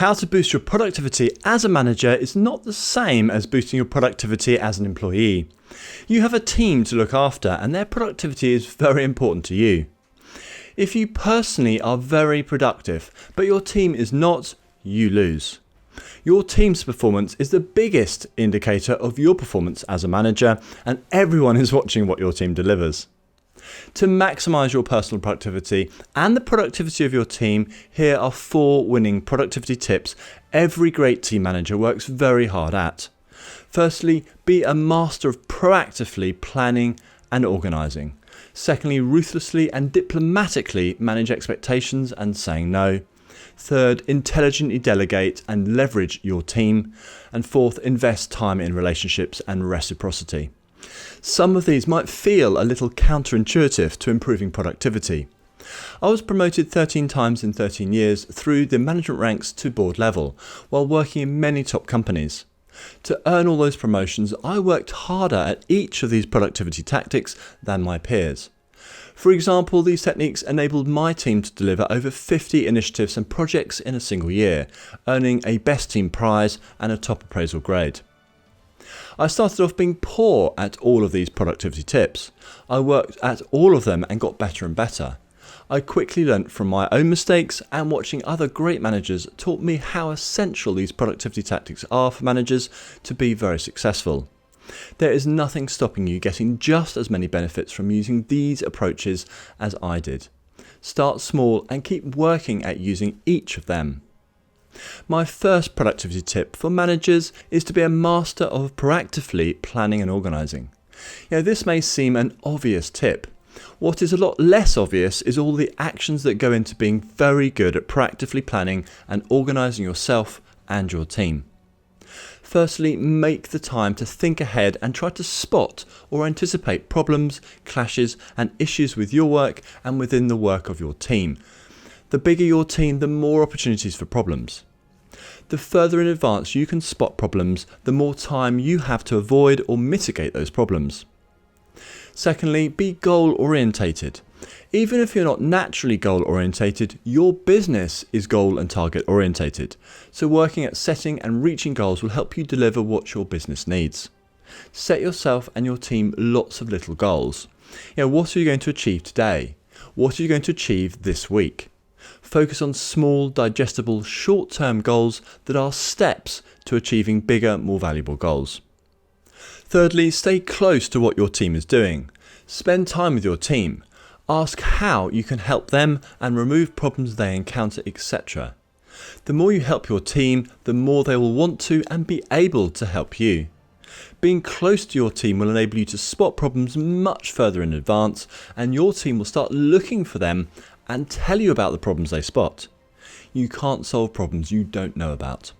How to boost your productivity as a manager is not the same as boosting your productivity as an employee. You have a team to look after and their productivity is very important to you. If you personally are very productive, but your team is not, you lose. Your team's performance is the biggest indicator of your performance as a manager, and everyone is watching what your team delivers. To maximise your personal productivity and the productivity of your team, here are 4 winning productivity tips every great team manager works very hard at. Firstly, be a master of proactively planning and organising. Secondly, ruthlessly and diplomatically manage expectations and saying no. Third, intelligently delegate and leverage your team. And fourth, invest time in relationships and reciprocity. Some of these might feel a little counterintuitive to improving productivity. I was promoted 13 times in 13 years through the management ranks to board level, while working in many top companies. To earn all those promotions, I worked harder at each of these productivity tactics than my peers. For example, these techniques enabled my team to deliver over 50 initiatives and projects in a single year, earning a Best Team prize and a top appraisal grade. I started off being poor at all of these productivity tips. I worked at all of them and got better and better. I quickly learnt from my own mistakes, and watching other great managers taught me how essential these productivity tactics are for managers to be very successful. There is nothing stopping you getting just as many benefits from using these approaches as I did. Start small and keep working at using each of them. My first productivity tip for managers is to be a master of proactively planning and organising. This may seem an obvious tip. What is a lot less obvious is all the actions that go into being very good at proactively planning and organising yourself and your team. Firstly, make the time to think ahead and try to spot or anticipate problems, clashes and issues with your work and within the work of your team. The bigger your team, the more opportunities for problems. The further in advance you can spot problems, the more time you have to avoid or mitigate those problems. Secondly, be goal orientated. Even if you're not naturally goal orientated, your business is goal and target orientated. So working at setting and reaching goals will help you deliver what your business needs. Set yourself and your team lots of little goals. What are you going to achieve today? What are you going to achieve this week? Focus on small, digestible, short-term goals that are steps to achieving bigger, more valuable goals. Thirdly, stay close to what your team is doing. Spend time with your team. Ask how you can help them and remove problems they encounter, etc. The more you help your team, the more they will want to and be able to help you. Being close to your team will enable you to spot problems much further in advance, and your team will start looking for them and tell you about the problems they spot. You can't solve problems you don't know about.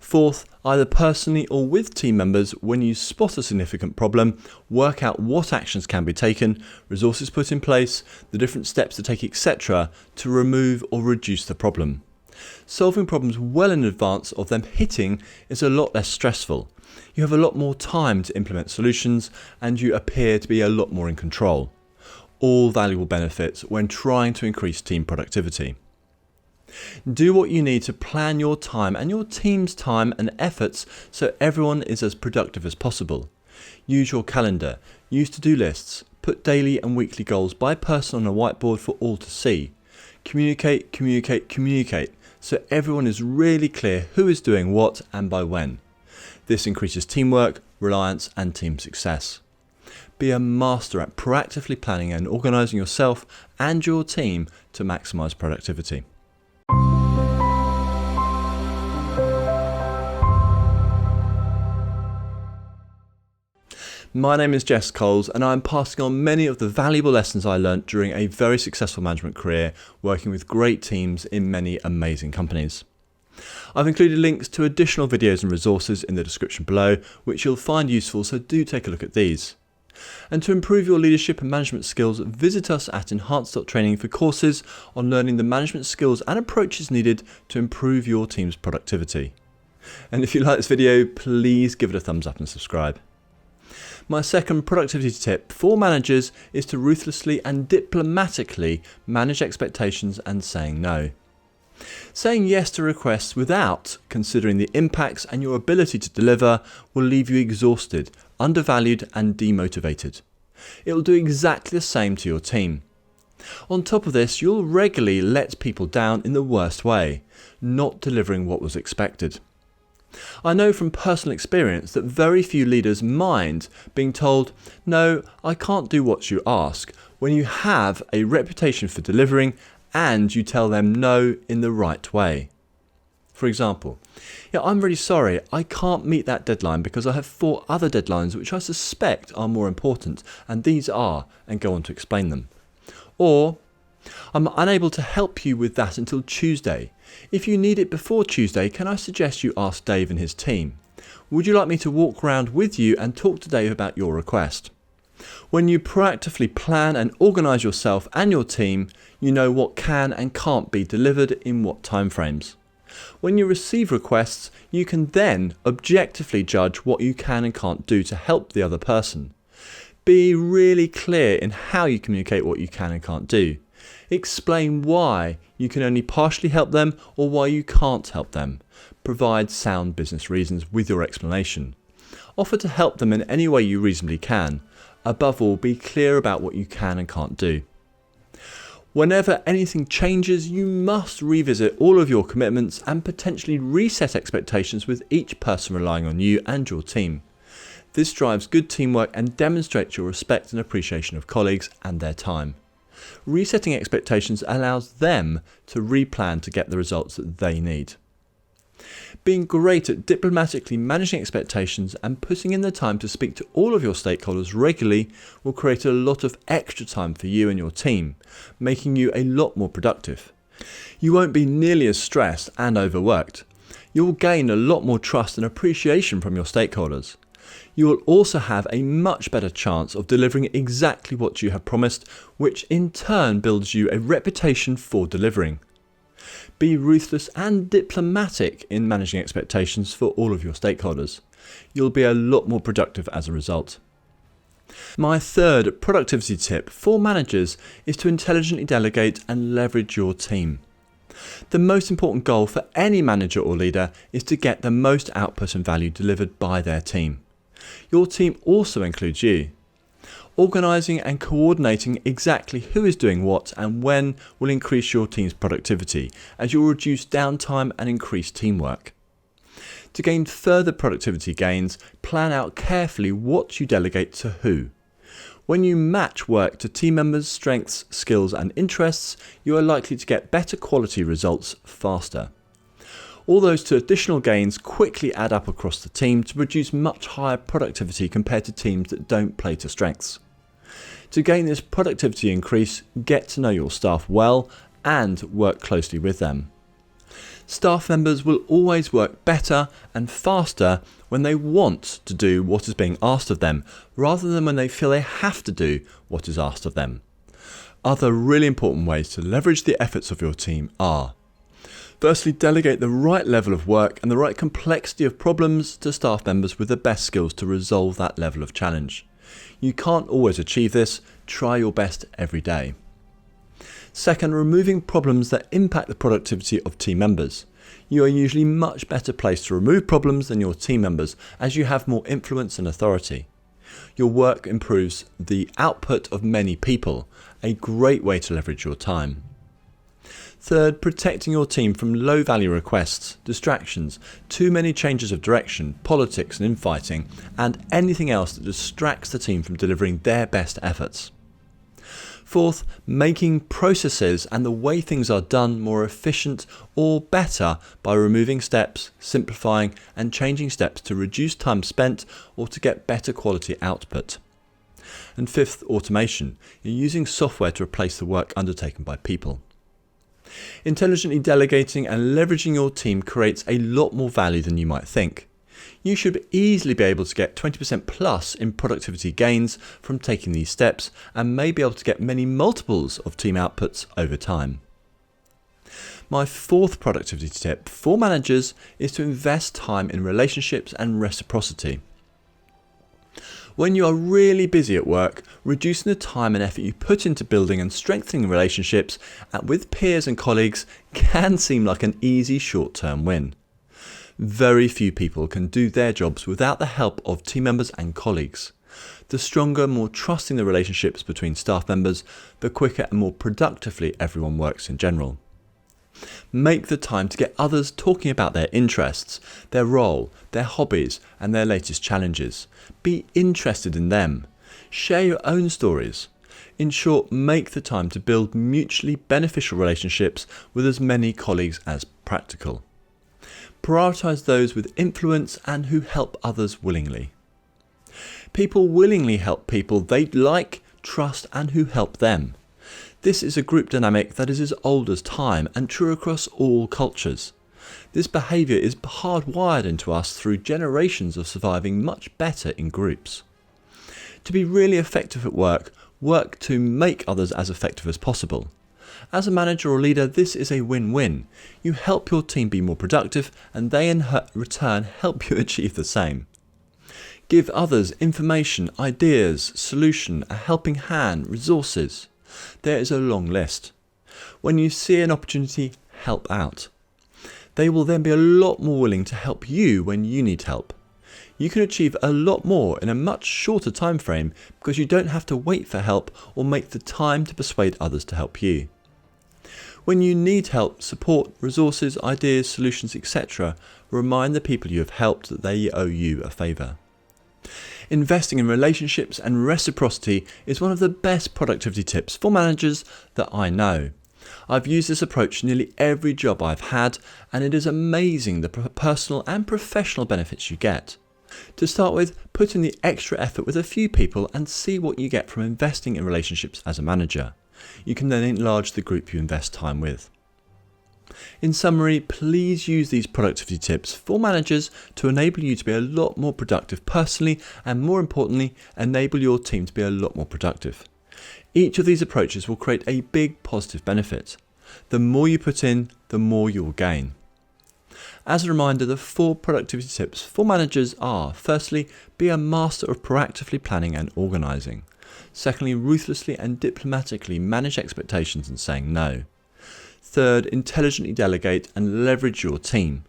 Fourth, either personally or with team members, when you spot a significant problem, work out what actions can be taken, resources put in place, the different steps to take, etc. to remove or reduce the problem. Solving problems well in advance of them hitting is a lot less stressful. You have a lot more time to implement solutions and you appear to be a lot more in control. All valuable benefits when trying to increase team productivity. Do what you need to plan your time and your team's time and efforts so everyone is as productive as possible. Use your calendar, use to-do lists, put daily and weekly goals by person on a whiteboard for all to see. Communicate so everyone is really clear who is doing what and by when. This increases teamwork, reliance and team success. Be a master at proactively planning and organising yourself and your team to maximise productivity. My name is Jess Coles and I'm passing on many of the valuable lessons I learnt during a very successful management career working with great teams in many amazing companies. I've included links to additional videos and resources in the description below which you'll find useful, so do take a look at these. And to improve your leadership and management skills, visit us at Enhance.training for courses on learning the management skills and approaches needed to improve your team's productivity. And if you like this video, please give it a thumbs up and subscribe. My second productivity tip for managers is to ruthlessly and diplomatically manage expectations and saying no. Saying yes to requests without considering the impacts and your ability to deliver will leave you exhausted, undervalued and demotivated. It will do exactly the same to your team. On top of this, you'll regularly let people down in the worst way, not delivering what was expected. I know from personal experience that very few leaders mind being told, "No, I can't do what you ask," when you have a reputation for delivering and you tell them no in the right way. For example, I'm really sorry, I can't meet that deadline because I have 4 other deadlines which I suspect are more important, and these are, and go on to explain them. Or, I'm unable to help you with that until Tuesday. If you need it before Tuesday, can I suggest you ask Dave and his team? Would you like me to walk around with you and talk to Dave about your request? When you proactively plan and organise yourself and your team, you know what can and can't be delivered in what timeframes. When you receive requests, you can then objectively judge what you can and can't do to help the other person. Be really clear in how you communicate what you can and can't do. Explain why you can only partially help them or why you can't help them. Provide sound business reasons with your explanation. Offer to help them in any way you reasonably can. Above all, be clear about what you can and can't do. Whenever anything changes, you must revisit all of your commitments and potentially reset expectations with each person relying on you and your team. This drives good teamwork and demonstrates your respect and appreciation of colleagues and their time. Resetting expectations allows them to replan to get the results that they need. Being great at diplomatically managing expectations and putting in the time to speak to all of your stakeholders regularly will create a lot of extra time for you and your team, making you a lot more productive. You won't be nearly as stressed and overworked. You will gain a lot more trust and appreciation from your stakeholders. You will also have a much better chance of delivering exactly what you have promised, which in turn builds you a reputation for delivering. Be ruthless and diplomatic in managing expectations for all of your stakeholders. You'll be a lot more productive as a result. My third productivity tip for managers is to intelligently delegate and leverage your team. The most important goal for any manager or leader is to get the most output and value delivered by their team. Your team also includes you. Organising and coordinating exactly who is doing what and when will increase your team's productivity, as you'll reduce downtime and increase teamwork. To gain further productivity gains, plan out carefully what you delegate to who. When you match work to team members' strengths, skills and interests, you are likely to get better quality results faster. All those two additional gains quickly add up across the team to produce much higher productivity compared to teams that don't play to strengths. To gain this productivity increase, get to know your staff well and work closely with them. Staff members will always work better and faster when they want to do what is being asked of them, rather than when they feel they have to do what is asked of them. Other really important ways to leverage the efforts of your team are: firstly, delegate the right level of work and the right complexity of problems to staff members with the best skills to resolve that level of challenge. You can't always achieve this, try your best every day. Second, removing problems that impact the productivity of team members. You are usually much better placed to remove problems than your team members, as you have more influence and authority. Your work improves the output of many people, a great way to leverage your time. Third, protecting your team from low-value requests, distractions, too many changes of direction, politics and infighting, and anything else that distracts the team from delivering their best efforts. Fourth, making processes and the way things are done more efficient or better by removing steps, simplifying and changing steps to reduce time spent or to get better quality output. And fifth, automation. You're using software to replace the work undertaken by people. Intelligently delegating and leveraging your team creates a lot more value than you might think. You should easily be able to get 20% plus in productivity gains from taking these steps, and may be able to get many multiples of team outputs over time. My fourth productivity tip for managers is to invest time in relationships and reciprocity. When you are really busy at work, reducing the time and effort you put into building and strengthening relationships with peers and colleagues can seem like an easy short-term win. Very few people can do their jobs without the help of team members and colleagues. The stronger, more trusting the relationships between staff members, the quicker and more productively everyone works in general. Make the time to get others talking about their interests, their role, their hobbies, and their latest challenges. Be interested in them. Share your own stories. In short, make the time to build mutually beneficial relationships with as many colleagues as practical. Prioritise those with influence and who help others willingly. People willingly help people they like, trust, and who help them. This is a group dynamic that is as old as time and true across all cultures. This behaviour is hardwired into us through generations of surviving much better in groups. To be really effective at work, work to make others as effective as possible. As a manager or leader, this is a win-win. You help your team be more productive and they in return help you achieve the same. Give others information, ideas, solution, a helping hand, resources. There is a long list. When you see an opportunity, help out. They will then be a lot more willing to help you when you need help. You can achieve a lot more in a much shorter time frame because you don't have to wait for help or make the time to persuade others to help you. When you need help, support, resources, ideas, solutions, etc., remind the people you have helped that they owe you a favour. Investing in relationships and reciprocity is one of the best productivity tips for managers that I know. I've used this approach in nearly every job I've had, and it is amazing the personal and professional benefits you get. To start with, put in the extra effort with a few people and see what you get from investing in relationships as a manager. You can then enlarge the group you invest time with. In summary, please use these productivity tips for managers to enable you to be a lot more productive personally and, more importantly, enable your team to be a lot more productive. Each of these approaches will create a big positive benefit. The more you put in, the more you will gain. As a reminder, the 4 productivity tips for managers are: firstly, be a master of proactively planning and organising. Secondly, ruthlessly and diplomatically manage expectations and saying no. Third, intelligently delegate and leverage your team.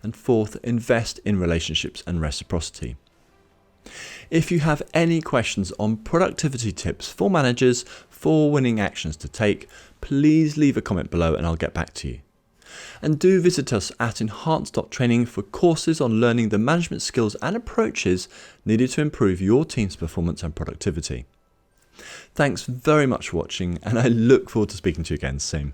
And fourth, invest in relationships and reciprocity. If you have any questions on productivity tips for managers for winning actions to take, please leave a comment below and I'll get back to you. And do visit us at Enhance.training for courses on learning the management skills and approaches needed to improve your team's performance and productivity. Thanks very much for watching, and I look forward to speaking to you again soon.